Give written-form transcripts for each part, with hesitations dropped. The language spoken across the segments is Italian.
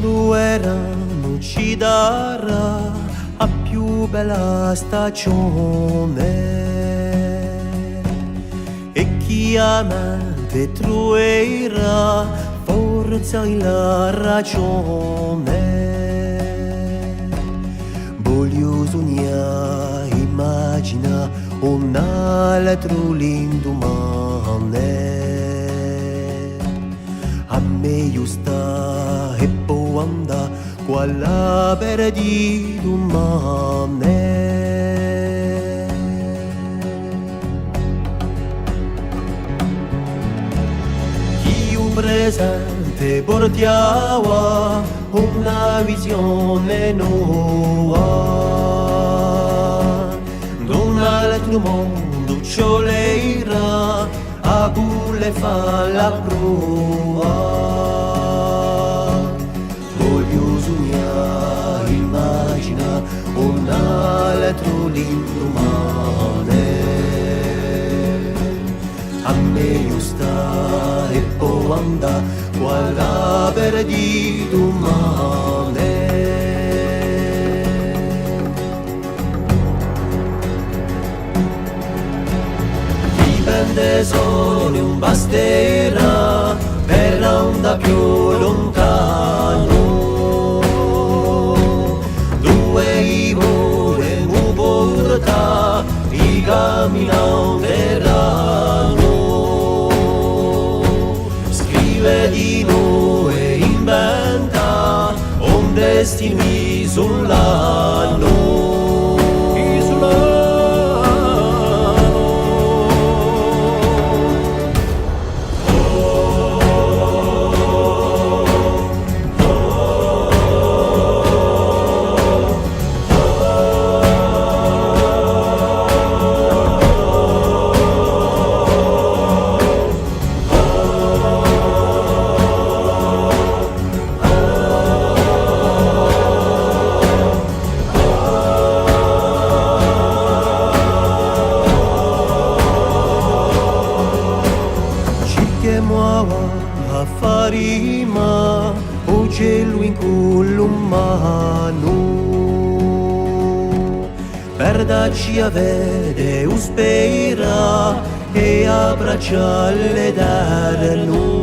quando erano ci darà la più bella stagione e chi amante troverà forza e la ragione. Voglio sognare, immagina un altro l'indomani. A me sta e può andare quella per di domani. Chi un presente portiamo una visione nuova, d'un altro mondo cioleira a bulle fa la prova. Voglio sognare, immagina un altro l'indomani. A me sta e può andare quella per di domani. Dipende solo un basterà per andare più lontano. Due i vuole mu porta i cammineranno. Scrive di noi e inventa un destino isolano. A farima o cielo in collo umano per darci a vedere o spera e abbracciarle darlo.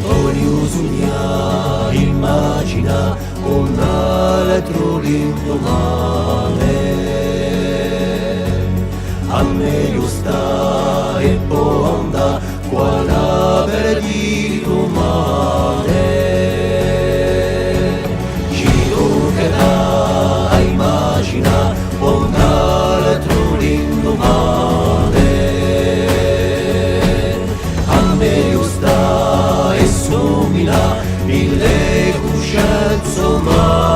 Voglio sognare, immagina un altro l'indomani. A meglio sta e può andare quella per di domani. Ci toccherà immagina un altro l'indomani. A meglio sta e somina mille coscienze umane.